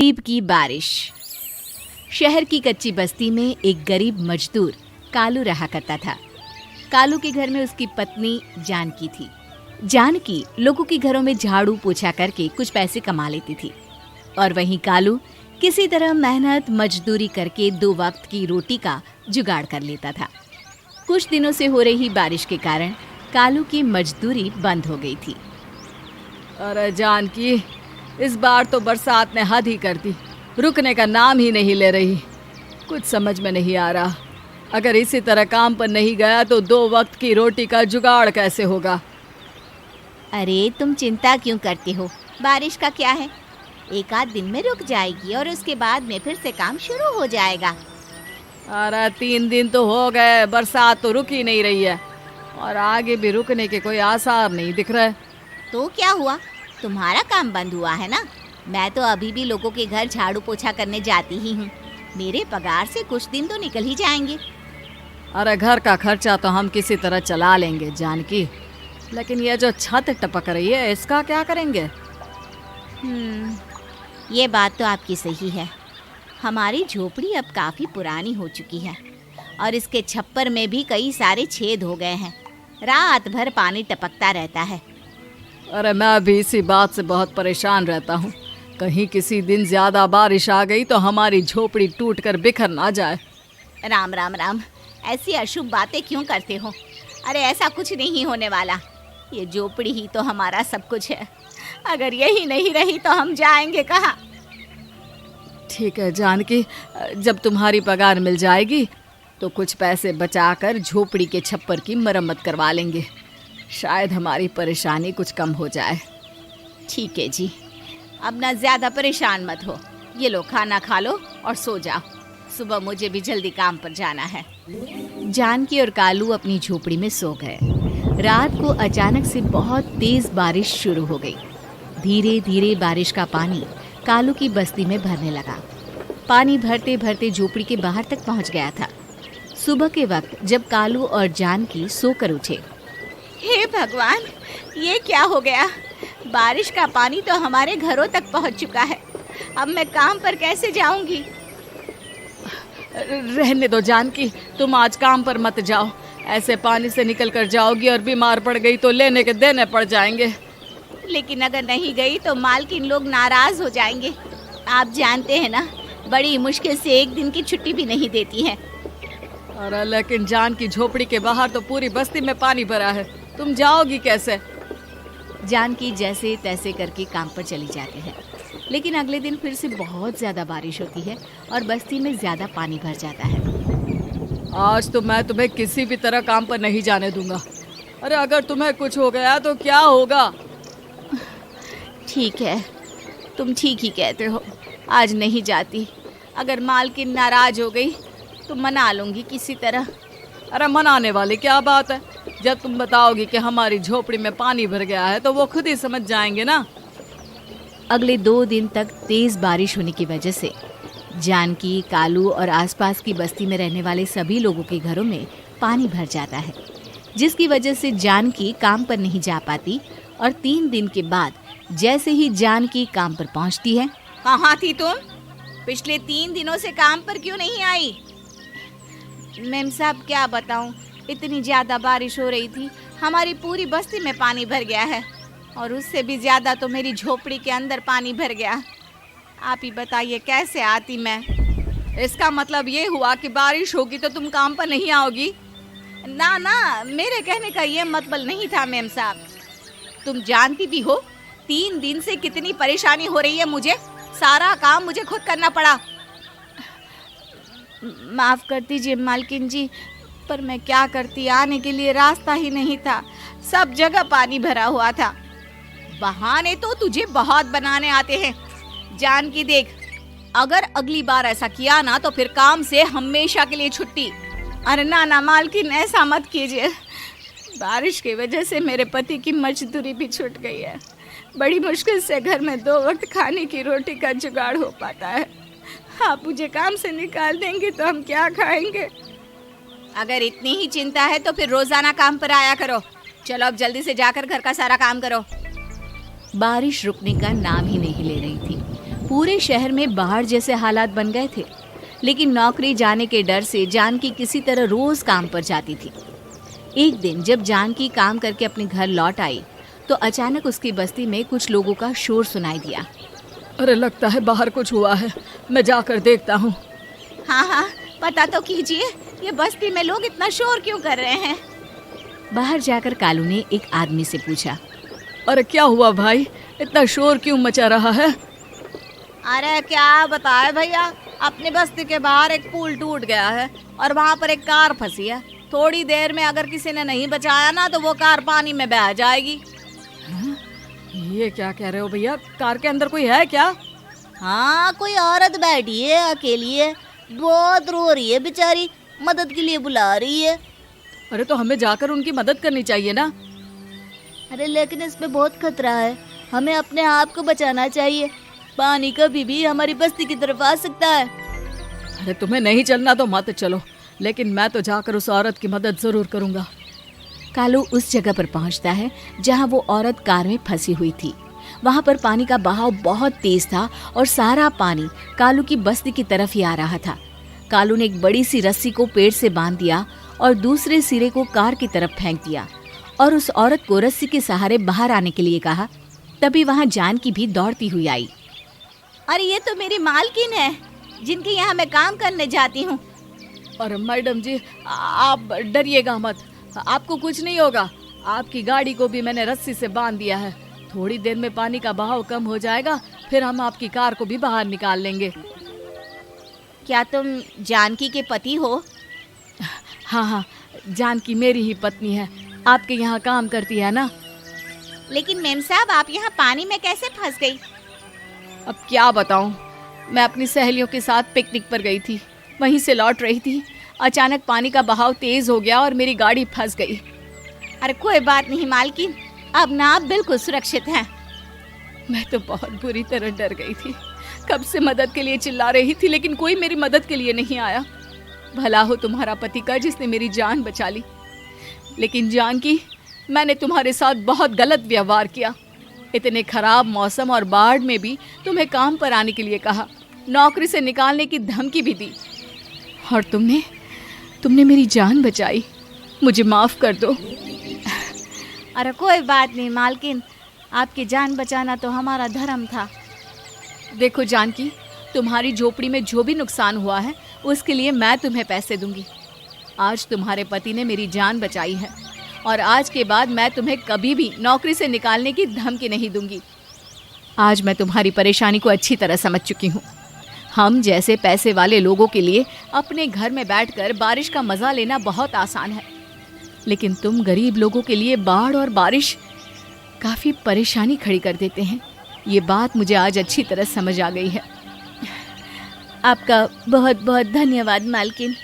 गरीब की बारिश। शहर की कच्ची बस्ती में एक गरीब मजदूर कालू रहा करता था। कालू के घर में उसकी पत्नी जानकी थी। जानकी लोगों के घरों में झाड़ू पोछा करके कुछ पैसे कमा लेती थी और वहीं कालू किसी तरह मेहनत मजदूरी करके 2 वक्त की रोटी का जुगाड़ कर लेता था। कुछ दिनों से हो रही बारिश के कारण कालू की मजदूरी बंद हो गई थी। अरे जानकी, इस बार तो बरसात ने हद ही कर दी, रुकने का नाम ही नहीं ले रही। कुछ समझ में नहीं आ रहा, अगर इसी तरह काम पर नहीं गया तो 2 वक्त की रोटी का जुगाड़ कैसे होगा। अरे तुम चिंता क्यों करते हो, बारिश का क्या है, 1 आध दिन में रुक जाएगी और उसके बाद में फिर से काम शुरू हो जाएगा। अरे 3 दिन तो हो गए, बरसात तो रुक ही नहीं रही है और आगे भी रुकने के कोई आसार नहीं दिख रहे। तो क्या हुआ, तुम्हारा काम बंद हुआ है ना। मैं तो अभी भी लोगों के घर झाड़ू पोछा करने जाती ही हूँ। मेरे पगार से कुछ दिन तो निकल ही जाएंगे। अरे घर का खर्चा तो हम किसी तरह चला लेंगे जानकी, लेकिन ये जो छत टपक रही है इसका क्या करेंगे। ये बात तो आपकी सही है। हमारी झोपड़ी अब काफ़ी पुरानी हो चुकी है और इसके छप्पर में भी कई सारे छेद हो गए हैं। रात भर पानी टपकता रहता है। अरे मैं भी इसी बात से बहुत परेशान रहता हूँ, कहीं किसी दिन ज्यादा बारिश आ गई तो हमारी झोपड़ी टूट कर बिखर ना जाए। राम राम राम, ऐसी अशुभ बातें क्यों करते हो। अरे ऐसा कुछ नहीं होने वाला, ये झोपड़ी ही तो हमारा सब कुछ है। अगर यही नहीं रही तो हम जाएंगे कहाँ। ठीक है जानकी, जब तुम्हारी पगार मिल जाएगी तो कुछ पैसे बचाकर झोपड़ी के छप्पर की मरम्मत करवा लेंगे, शायद हमारी परेशानी कुछ कम हो जाए। ठीक है जी, अब ना ज़्यादा परेशान मत हो। ये लो खाना खा लो और सो जाओ, सुबह मुझे भी जल्दी काम पर जाना है। जानकी और कालू अपनी झोपड़ी में सो गए। रात को अचानक से बहुत तेज बारिश शुरू हो गई। धीरे धीरे बारिश का पानी कालू की बस्ती में भरने लगा। पानी भरते भरते झोपड़ी के बाहर तक पहुंच गया था। सुबह के वक्त जब कालू और जानकी सोकर उठे, हे भगवान, ये क्या हो गया। बारिश का पानी तो हमारे घरों तक पहुंच चुका है। अब मैं काम पर कैसे जाऊंगी। रहने दो जानकी, तुम आज काम पर मत जाओ। ऐसे पानी से निकल कर जाओगी और बीमार पड़ गई तो लेने के देने पड़ जाएंगे। लेकिन अगर नहीं गई तो मालकिन लोग नाराज हो जाएंगे। आप जानते हैं ना, बड़ी मुश्किल से 1 दिन की छुट्टी भी नहीं देती है। अरे लेकिन जानकी, झोपड़ी के बाहर तो पूरी बस्ती में पानी भरा है, तुम जाओगी कैसे। जानकी जैसे तैसे करके काम पर चली जाती है, लेकिन अगले दिन फिर से बहुत ज़्यादा बारिश होती है और बस्ती में ज़्यादा पानी भर जाता है। आज तो मैं तुम्हें किसी भी तरह काम पर नहीं जाने दूंगा। अरे अगर तुम्हें कुछ हो गया तो क्या होगा। ठीक है, तुम ठीक ही कहते हो, आज नहीं जाती। अगर मालकिन नाराज हो गई तो मना लूंगी किसी तरह। अरे मनाने वाली क्या बात है, जब तुम बताओगी कि हमारी झोपड़ी में पानी भर गया है तो वो खुद ही समझ जाएंगे ना। अगले 2 दिन तक तेज बारिश होने की वजह से जानकी, कालू और आसपास की बस्ती में रहने वाले सभी लोगों के घरों में पानी भर जाता है, जिसकी वजह से जानकी काम पर नहीं जा पाती। और 3 दिन के बाद जैसे ही जानकी काम पर पहुंचती है, कहाँ थी तुम? पिछले 3 दिनों से काम पर क्यों नहीं आई? मैम साहब क्या बताऊं, इतनी ज़्यादा बारिश हो रही थी, हमारी पूरी बस्ती में पानी भर गया है और उससे भी ज़्यादा तो मेरी झोपड़ी के अंदर पानी भर गया। आप ही बताइए कैसे आती मैं। इसका मतलब ये हुआ कि बारिश होगी तो तुम काम पर नहीं आओगी। ना ना, मेरे कहने का ये मतलब नहीं था मैम साहब। तुम जानती भी हो 3 दिन से कितनी परेशानी हो रही है मुझे। सारा काम मुझे खुद करना पड़ा। माफ़ कर दीजिए मालकिन जी, पर मैं क्या करती, आने के लिए रास्ता ही नहीं था, सब जगह पानी भरा हुआ था। बहाने तो तुझे बहुत बनाने आते हैं। जानकी देख, अगर अगली बार ऐसा किया ना तो फिर काम से हमेशा के लिए छुट्टी। अरे ना ना मालकिन, ऐसा मत कीजिए। बारिश की वजह से मेरे पति की मजदूरी भी छूट गई है। बड़ी मुश्किल से घर में 2 वक्त खाने की रोटी का जुगाड़ हो पाता है। आप मुझे काम से निकाल देंगे तो हम क्या खाएंगे। अगर इतनी ही चिंता है तो फिर रोजाना काम पर आया करो। चलो अब जल्दी से जाकर घर का सारा काम करो। बारिश रुकने का नाम ही नहीं ले रही थी। पूरे शहर में बाढ़ जैसे हालात बन गए थे, लेकिन नौकरी जाने के डर से जानकी किसी तरह रोज काम पर जाती थी। एक दिन जब जानकी काम करके अपने घर लौट आई तो अचानक उसकी बस्ती में कुछ लोगों का शोर सुनाई दिया। अरे लगता है बाहर कुछ हुआ है, मैं जाकर देखता हूँ। हाँ हाँ, पता तो कीजिए, ये बस्ती में लोग इतना शोर क्यों कर रहे हैं। बाहर जाकर कालू ने एक आदमी से पूछा। अरे क्या हुआ भाई, इतना शोर क्यों मचा रहा है? अरे क्या बताए भैया, अपनी बस्ती के बाहर एक पुल टूट गया है और वहाँ पर एक कार फंसी है। थोड़ी देर में अगर किसी ने नहीं बचाया ना तो वो कार पानी में बह जाएगी। ये क्या कह रहे हो भैया, कार के अंदर कोई है क्या? हाँ, कोई औरत बैठी है, अकेली है, बहुत रो रही है बेचारी, मदद के लिए बुला रही है। अरे तो हमें जाकर उनकी मदद करनी चाहिए ना। अरे लेकिन इसमें बहुत खतरा है, हमें अपने आप को बचाना चाहिए। पानी कभी भी हमारी बस्ती की तरफ आ सकता है। अरे तुम्हें नहीं चलना तो मत चलो, लेकिन मैं तो जाकर उस औरत की मदद जरूर करूंगा। कालू उस जगह पर पहुंचता है जहां वो औरत कार में फंसी हुई थी। वहां पर पानी का बहाव बहुत तेज था और सारा पानी कालू की बस्ती की तरफ ही आ रहा था। कालू ने एक बड़ी सी रस्सी को पेड़ से बांध दिया और दूसरे सिरे को कार की तरफ फेंक दिया और उस औरत को रस्सी के सहारे बाहर आने के लिए कहा। तभी वहां जानकी भी दौड़ती हुई आई। अरे ये तो मेरी मालकिन है, जिनके यहाँ मैं काम करने जाती हूँ। अरे मैडम जी, आप डरिएगा मत, आपको कुछ नहीं होगा। आपकी गाड़ी को भी मैंने रस्सी से बांध दिया है। थोड़ी देर में पानी का बहाव कम हो जाएगा, फिर हम आपकी कार को भी बाहर निकाल लेंगे। क्या तुम जानकी के पति हो? हाँ हाँ, जानकी मेरी ही पत्नी है, आपके यहाँ काम करती है ना। लेकिन मेम साहब, आप यहाँ पानी में कैसे फंस गई? अब क्या बताऊं, मैं अपनी सहेलियों के साथ पिकनिक पर गई थी, वहीं से लौट रही थी। अचानक पानी का बहाव तेज हो गया और मेरी गाड़ी फंस गई। अरे कोई बात नहीं मालकिन, अब ना आप बिल्कुल सुरक्षित हैं। मैं तो बहुत बुरी तरह डर गई थी, कब से मदद के लिए चिल्ला रही थी, लेकिन कोई मेरी मदद के लिए नहीं आया। भला हो तुम्हारा पति का जिसने मेरी जान बचा ली। लेकिन जानकी, मैंने तुम्हारे साथ बहुत गलत व्यवहार किया। इतने खराब मौसम और बाढ़ में भी तुम्हें काम पर आने के लिए कहा, नौकरी से निकालने की धमकी भी दी, और तुमने मेरी जान बचाई। मुझे माफ कर दो। अरे कोई बात नहीं मालकिन, आपकी जान बचाना तो हमारा धर्म था। देखो जानकी, तुम्हारी झोपड़ी में जो भी नुकसान हुआ है उसके लिए मैं तुम्हें पैसे दूंगी। आज तुम्हारे पति ने मेरी जान बचाई है और आज के बाद मैं तुम्हें कभी भी नौकरी से निकालने की धमकी नहीं दूंगी। आज मैं तुम्हारी परेशानी को अच्छी तरह समझ चुकी हूँ। हम जैसे पैसे वाले लोगों के लिए अपने घर में बैठकर बारिश का मज़ा लेना बहुत आसान है, लेकिन तुम गरीब लोगों के लिए बाढ़ और बारिश काफ़ी परेशानी खड़ी कर देते हैं। ये बात मुझे आज अच्छी तरह समझ आ गई है। आपका बहुत बहुत धन्यवाद मालकिन।